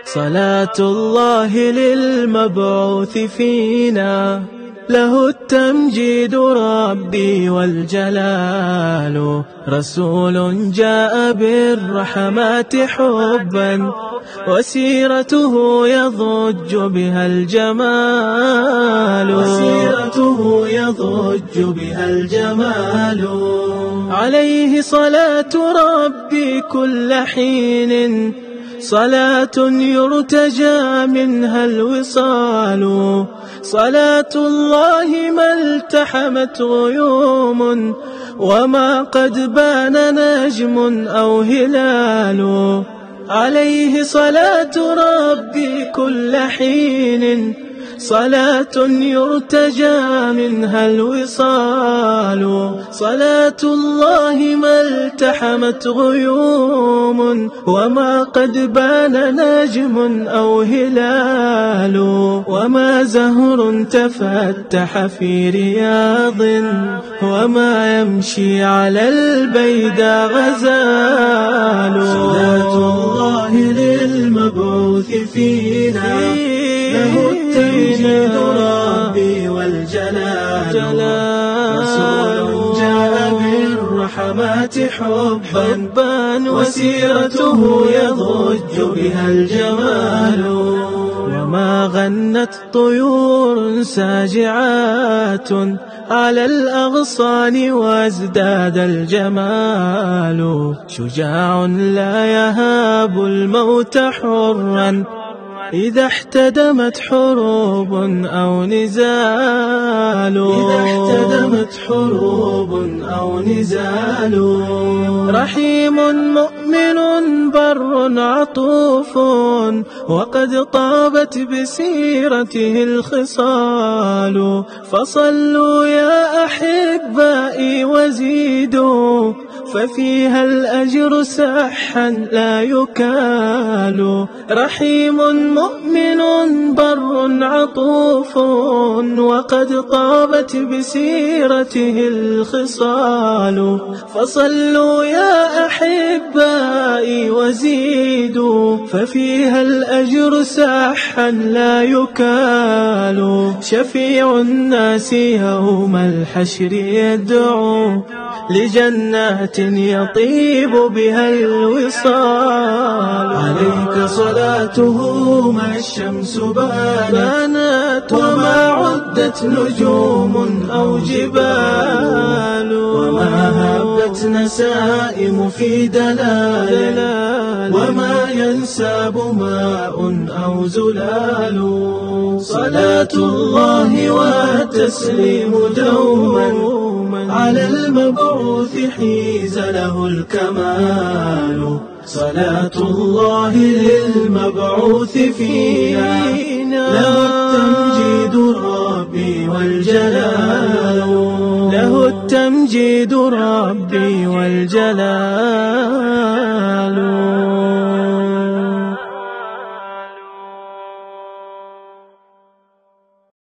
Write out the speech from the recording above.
صلاة الله للمبعوث فينا، له التمجيد ربي والجلال. رسول جاء بالرحمات حبا، وسيرته يضج بها الجمال. عليه صلاة ربي كل حين، صلاة يرتجى منها الوصال. صلاة الله ما التحمت غيوم، وما قد بان نجم أو هلال. عليه صلاة ربي كل حين، صلاة يرتجى منها الوصال. صلاة الله ما التحمت غيوم، وما قد بان نجم أو هلال. وما زهر تفتح في رياض، وما يمشي على البيداء غزال. صلاة الله للمبعوث فينا، له التمجيد ربي والجلال. رسول جاء بالرحمات حبا، وسيرته يضج بها الجمال. وما غنت طيور ساجعات على الأغصان، وازداد الجمال. شجاع لا يهاب الموت حرا، إذا احتدمت حروب أو نزال. رحيم مؤمن بر عطوف، وقد طابت بسيرته الخصال. فصلوا يا أحبائي وزيدوا، ففيها الأجر سحا لا يكال. رحيم مؤمن بر عطوف، وقد طابت بسيرته الخصال. فصلوا يا أحبائي وزيدوا، ففيها الأجر سحا لا يكال. شفيع الناس يوم الحشر يدعو لجنات يطيب بها الوصال. عليك صلاته ما الشمس بانت، وما عدت نجوم أو جبال. وما هبت نسائم في دلال، وما ينساب ماء أو زلال. صلاة الله والتسليم دوما على المبعوث حيز له الكمال. صلاة الله للمبعوث فينا، له التمجيد ربي والجلال.